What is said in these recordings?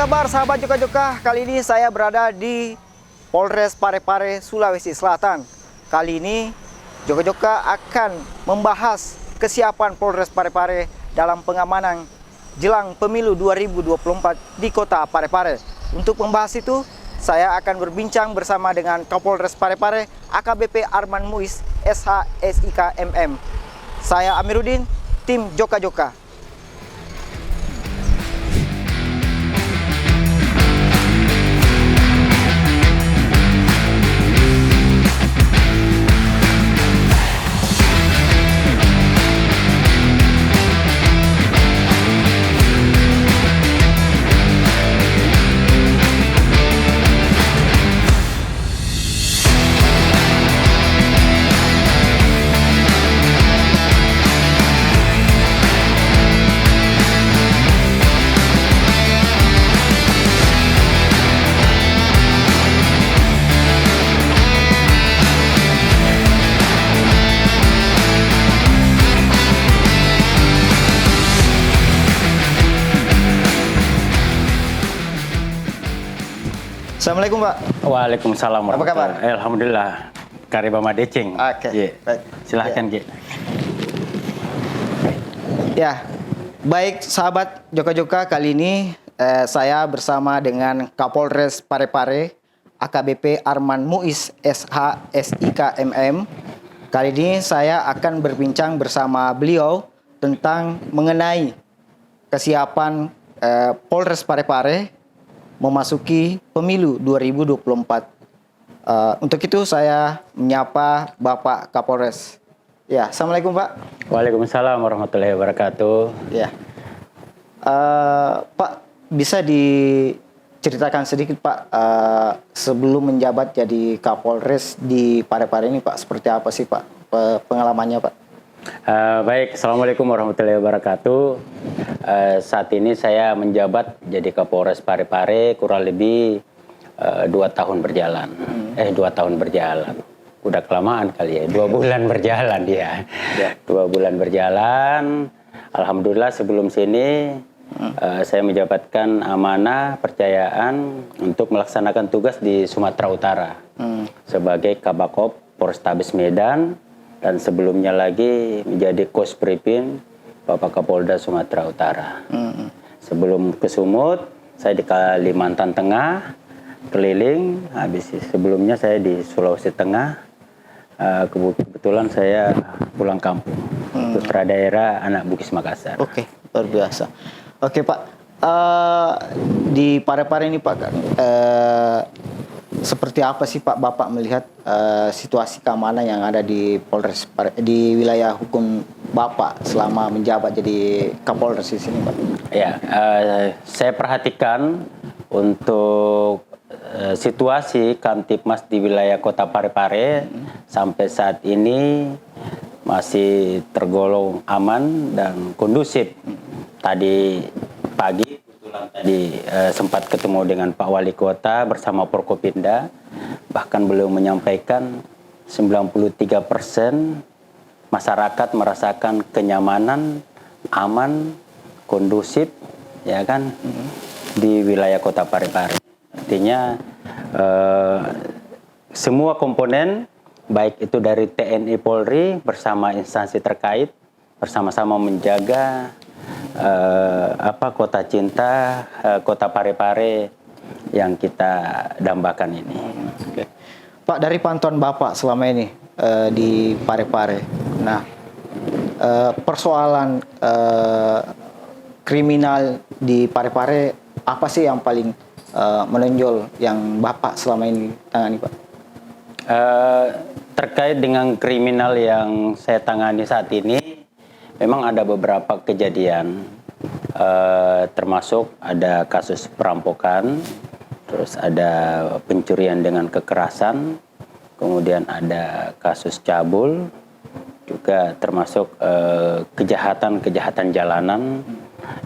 kabar sahabat Joka-Joka? Kali ini saya berada di Polres Parepare, Sulawesi Selatan. Kali ini Joka-Joka akan membahas kesiapan Polres Parepare dalam pengamanan jelang pemilu 2024 di kota Parepare. Untuk membahas itu, saya akan berbincang bersama dengan Kapolres Parepare, AKBP Arman Muiz, SH SIK MM. Saya Amiruddin, tim Joka-Joka. Assalamualaikum Pak. Waalaikumsalam. Apa kabar? Alhamdulillah. Karibama Deceng. Oke. Yeah. Baik. Silahkan, Ki. Ya, baik sahabat Joka-Joka, kali ini saya bersama dengan Kapolres Parepare, AKBP Arman Muiz, SH SIK MM. Kali ini saya akan berbincang bersama beliau tentang mengenai kesiapan Polres Parepare memasuki pemilu 2024. Untuk itu saya menyapa Bapak Kapolres. Ya, Assalamualaikum Pak. Waalaikumsalam warahmatullahi wabarakatuh. Ya, Pak, bisa diceritakan sedikit Pak, sebelum menjabat jadi Kapolres di Parepare ini Pak, seperti apa sih Pak pengalamannya Pak? Baik, Assalamualaikum warahmatullahi wabarakatuh. Saat ini saya menjabat jadi Kapolres Parepare kurang lebih 2 tahun berjalan. 2 tahun berjalan. Udah kelamaan kali ya, 2 bulan berjalan dia. 2 bulan berjalan. Alhamdulillah sebelum sini saya menjabatkan amanah percayaan untuk melaksanakan tugas di Sumatera Utara sebagai Kabakop Polrestabes Medan. Dan sebelumnya lagi menjadi Kosprimim Bapak Kapolda Sumatera Utara. Sebelum ke Sumut, saya di Kalimantan Tengah, keliling. Habis sebelumnya saya di Sulawesi Tengah. Kebetulan saya pulang kampung. Putra daerah anak Bugis Makassar. Oke, luar biasa. Oke Pak, di Parepare ini Pak, seperti apa sih Pak Bapak melihat situasi keamanan yang ada di Polres di wilayah hukum Bapak selama menjabat jadi Kapolres di sini Pak? Ya, saya perhatikan untuk situasi Kamtipmas di wilayah Kota Parepare sampai saat ini masih tergolong aman dan kondusif. Tadi pagi tadi sempat ketemu dengan Pak Wali Kota bersama Forkopimda, bahkan beliau menyampaikan 93% masyarakat merasakan kenyamanan, aman, kondusif, ya kan, di wilayah Kota Parepare. Artinya semua komponen, baik itu dari TNI Polri bersama instansi terkait, bersama-sama menjaga kota cinta, Kota Parepare yang kita dambakan ini. Oke. Pak, dari pantauan Bapak selama ini di Parepare, nah persoalan kriminal di Parepare apa sih yang paling menonjol yang Bapak selama ini tangani Pak? Terkait dengan kriminal yang saya tangani saat ini, memang ada beberapa kejadian, termasuk ada kasus perampokan, terus ada pencurian dengan kekerasan, kemudian ada kasus cabul, juga termasuk kejahatan-kejahatan jalanan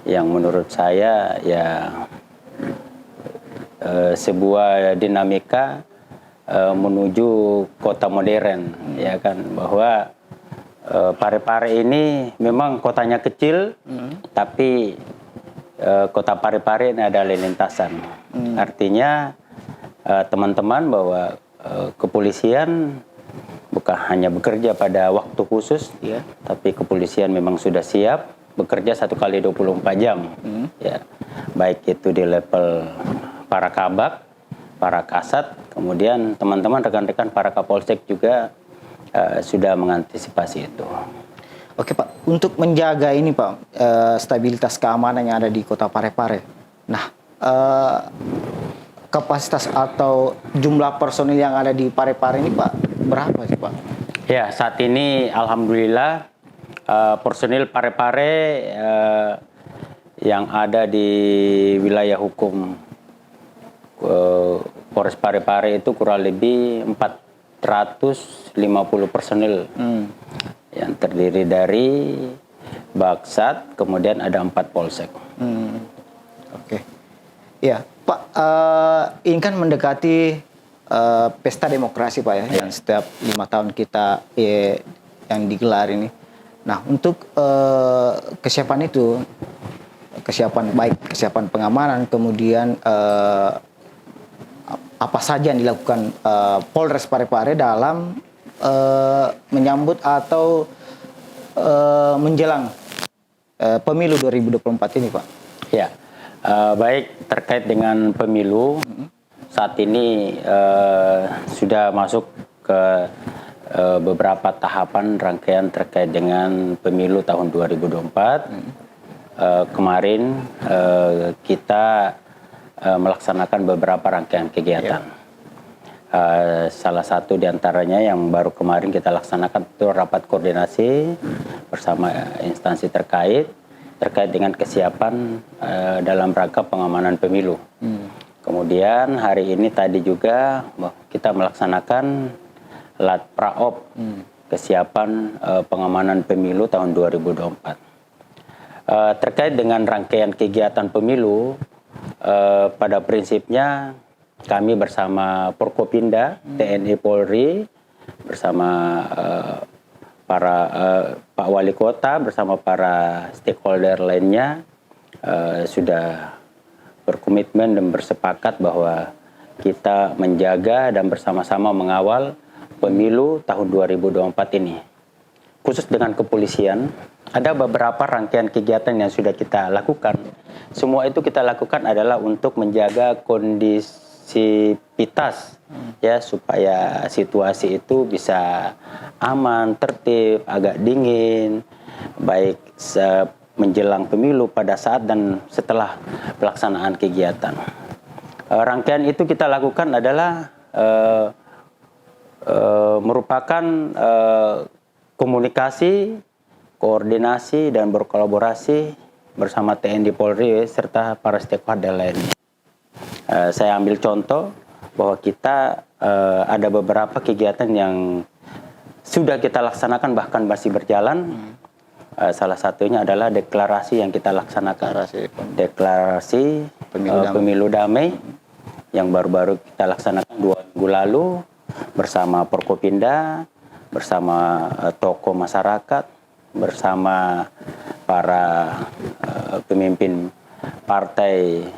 yang menurut saya ya sebuah dinamika menuju kota modern, ya kan, bahwa Parepare ini memang kotanya kecil, tapi Kota Parepare ini adalah lintasan. Artinya teman-teman bahwa kepolisian bukan hanya bekerja pada waktu khusus, ya, tapi kepolisian memang sudah siap bekerja 1 kali 24 jam, ya, baik itu di level para kabak, para kasat, kemudian teman-teman rekan-rekan para kapolsek juga sudah mengantisipasi itu. Oke Pak, untuk menjaga ini Pak, stabilitas keamanan yang ada di Kota Parepare. Nah, kapasitas atau jumlah personil yang ada di Parepare ini Pak, berapa sih Pak? Ya, saat ini alhamdulillah personil Parepare yang ada di wilayah hukum Polres Parepare itu kurang lebih 450 personil. Yang terdiri dari Baksat, kemudian ada 4 polsek. Oke. Ya, Pak, ini kan mendekati pesta demokrasi Pak ya, yang setiap 5 tahun kita yang digelar ini. Nah, untuk kesiapan itu, kesiapan pengamanan, kemudian apa saja yang dilakukan Polres Parepare dalam menyambut atau menjelang pemilu 2024 ini Pak? Ya, baik, terkait dengan pemilu, saat ini sudah masuk ke beberapa tahapan rangkaian terkait dengan pemilu tahun 2024. Kemarin kita melaksanakan beberapa rangkaian kegiatan. Salah satu diantaranya yang baru kemarin kita laksanakan itu rapat koordinasi bersama instansi terkait dengan kesiapan dalam rangka pengamanan pemilu. Kemudian hari ini tadi juga kita melaksanakan lat praop kesiapan pengamanan pemilu tahun 2024. Terkait dengan rangkaian kegiatan pemilu, pada prinsipnya kami bersama Porkopinda, TNI Polri, bersama Pak Wali Kota, bersama para stakeholder lainnya sudah berkomitmen dan bersepakat bahwa kita menjaga dan bersama-sama mengawal pemilu tahun 2024 ini. Khusus dengan kepolisian, ada beberapa rangkaian kegiatan yang sudah kita lakukan. Semua itu kita lakukan adalah untuk menjaga kondisivitas, ya, supaya situasi itu bisa aman, tertib, agak dingin, baik menjelang pemilu, pada saat dan setelah pelaksanaan kegiatan. Rangkaian itu kita lakukan adalah merupakan komunikasi, koordinasi, dan berkolaborasi bersama TNI Polri serta para stakeholder lainnya. Saya ambil contoh bahwa kita ada beberapa kegiatan yang sudah kita laksanakan bahkan masih berjalan. Salah satunya adalah deklarasi yang kita laksanakan. Deklarasi pemilu damai yang baru-baru kita laksanakan 2 minggu lalu bersama Porkopinda, bersama tokoh masyarakat, bersama para pemimpin partai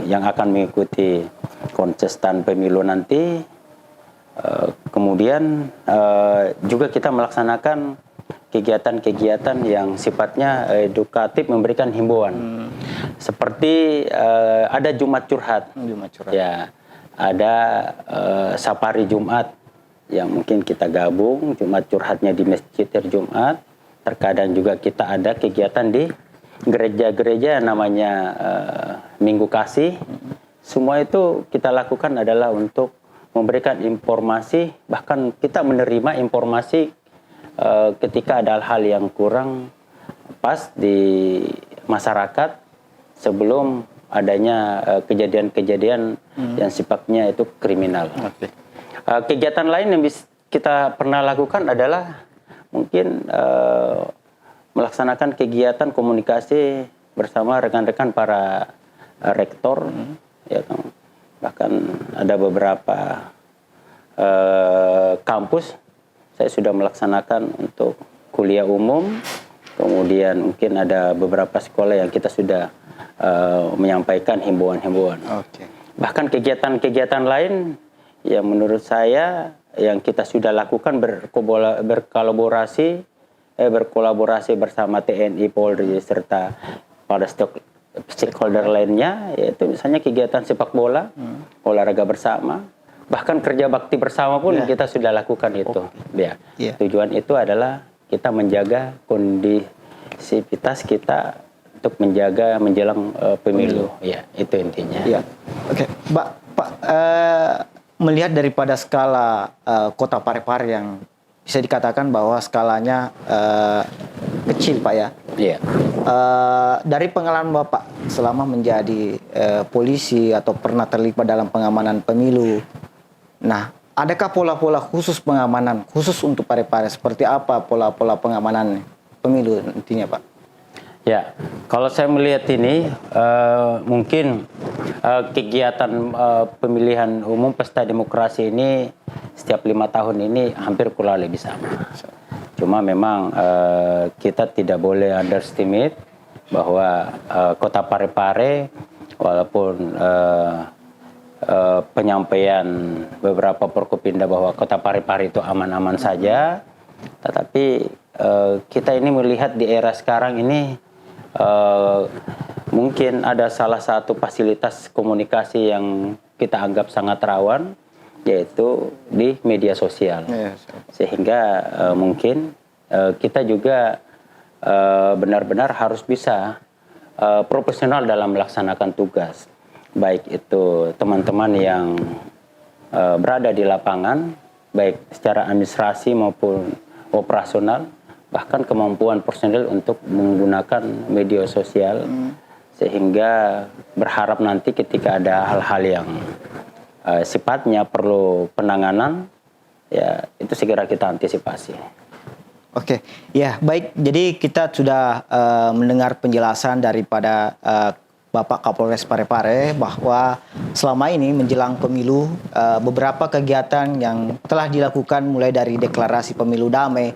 yang akan mengikuti kontestan pemilu nanti. Kemudian juga kita melaksanakan kegiatan-kegiatan yang sifatnya edukatif, memberikan himbauan. Seperti ada Jumat Curhat. Ya, ada Safari Jumat yang mungkin kita gabung, Jumat Curhatnya di Masjid Jumat. Terkadang juga kita ada kegiatan di gereja-gereja namanya Minggu Kasih. Semua itu kita lakukan adalah untuk memberikan informasi, bahkan kita menerima informasi ketika ada hal yang kurang pas di masyarakat sebelum adanya kejadian-kejadian yang sifatnya itu kriminal. Kegiatan lain yang kita pernah lakukan adalah mungkin melaksanakan kegiatan komunikasi bersama rekan-rekan para rektor, ya kan? Bahkan ada beberapa kampus saya sudah melaksanakan untuk kuliah umum, kemudian mungkin ada beberapa sekolah yang kita sudah menyampaikan himbauan-himbauan. Oke. Bahkan kegiatan-kegiatan lain yang menurut saya yang kita sudah lakukan berkolaborasi bersama TNI, Polri serta pada stakeholder lainnya, yaitu misalnya kegiatan sepak bola, olahraga bersama, bahkan kerja bakti bersama pun kita sudah lakukan itu. Ya. Tujuan itu adalah kita menjaga kondisivitas kita untuk menjaga menjelang pemilu. Ya, itu intinya. Ya. Oke, Pak, melihat daripada skala Kota Parepare yang bisa dikatakan bahwa skalanya kecil, Pak ya. Iya. Dari pengalaman Bapak selama menjadi polisi atau pernah terlibat dalam pengamanan pemilu, nah, adakah pola-pola khusus pengamanan khusus untuk Parepare? Seperti apa pola-pola pengamanan pemilu nantinya, Pak? Ya, kalau saya melihat ini mungkin kegiatan pemilihan umum pesta demokrasi ini setiap 5 tahun ini hampir kurang lebih sama. Cuma memang kita tidak boleh underestimate bahwa Kota Parepare walaupun penyampaian beberapa Forkopimda bahwa Kota Parepare itu aman-aman saja, tetapi kita ini melihat di era sekarang ini mungkin ada salah satu fasilitas komunikasi yang kita anggap sangat rawan, yaitu di media sosial. Sehingga mungkin kita juga benar-benar harus bisa profesional dalam melaksanakan tugas. Baik itu teman-teman yang berada di lapangan, baik secara administrasi maupun operasional, bahkan kemampuan personel untuk menggunakan media sosial, sehingga berharap nanti ketika ada hal-hal yang sifatnya perlu penanganan, ya itu segera kita antisipasi. Oke, ya baik. Jadi kita sudah mendengar penjelasan daripada Bapak Kapolres Parepare bahwa selama ini menjelang pemilu beberapa kegiatan yang telah dilakukan mulai dari deklarasi pemilu damai,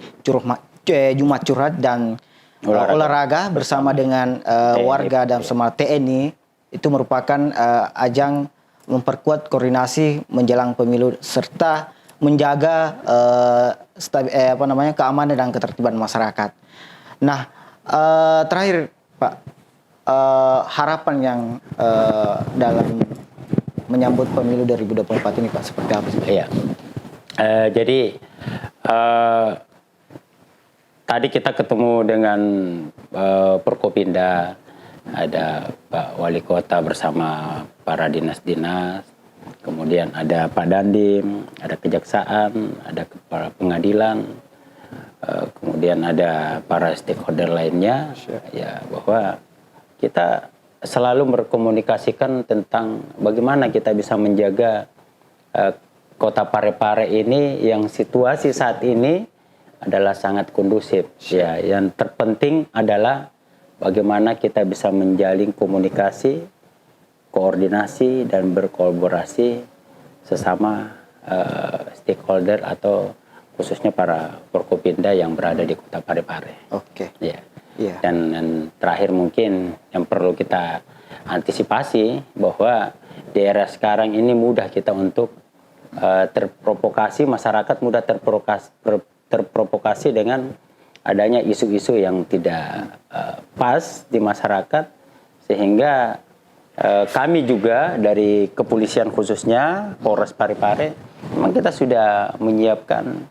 Jumat Curhat dan olahraga bersama dengan warga dan sama TNI itu merupakan ajang memperkuat koordinasi menjelang pemilu serta menjaga keamanan dan ketertiban masyarakat. Nah, terakhir Pak, harapan yang dalam menyambut pemilu 2024 ini Pak seperti apa sih? Iya. Jadi tadi kita ketemu dengan Forkopimda, ada Pak Wali Kota bersama para dinas-dinas, kemudian ada Pak Dandim, ada Kejaksaan, ada kepala pengadilan, kemudian ada para stakeholder lainnya, ya bahwa kita selalu berkomunikasikan tentang bagaimana kita bisa menjaga Kota Parepare ini yang situasi saat ini adalah sangat kondusif. Ya, yang terpenting adalah bagaimana kita bisa menjalin komunikasi, koordinasi dan berkolaborasi sesama stakeholder atau khususnya para Forkopimda yang berada di Kota Parepare. Oke. Ya. Dan terakhir mungkin yang perlu kita antisipasi bahwa di era sekarang ini mudah kita untuk terprovokasi, masyarakat mudah terprovokasi dengan adanya isu-isu yang tidak pas di masyarakat, sehingga kami juga dari kepolisian khususnya Polres Parepare memang kita sudah menyiapkan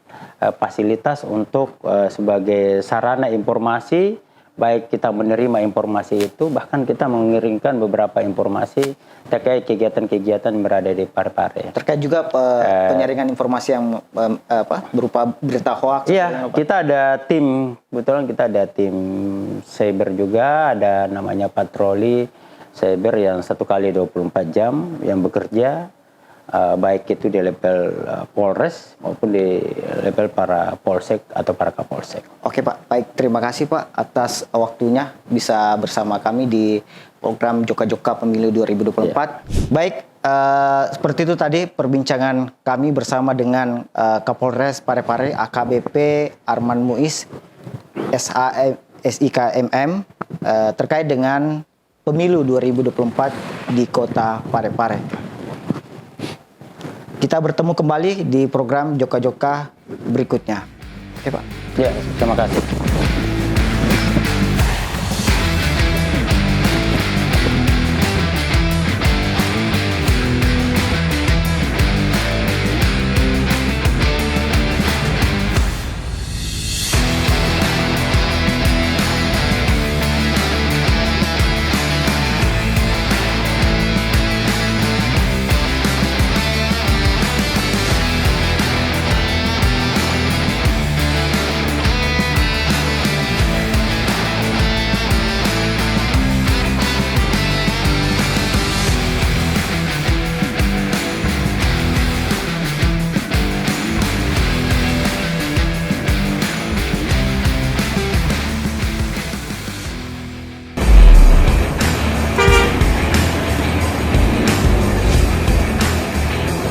fasilitas untuk sebagai sarana informasi, baik kita menerima informasi itu, bahkan kita mengirimkan beberapa informasi terkait kegiatan-kegiatan yang berada di Parepare. Terkait juga penyaringan informasi yang berupa berita hoax. Iya, kita ada tim, kebetulan kita ada tim cyber juga, ada namanya patroli cyber yang 1 kali 24 jam yang bekerja, baik itu di level Polres maupun di level para Polsek atau para Kapolsek. Oke Pak, baik, terima kasih Pak atas waktunya bisa bersama kami di program Joka-Joka Pemilu 2024. Ya. Baik, seperti itu tadi perbincangan kami bersama dengan Kapolres Parepare AKBP Arman Muiz SIKMM terkait dengan pemilu 2024 di Kota Parepare. Kita bertemu kembali di program Joka-Joka berikutnya. Oke, Pak. Ya, terima kasih.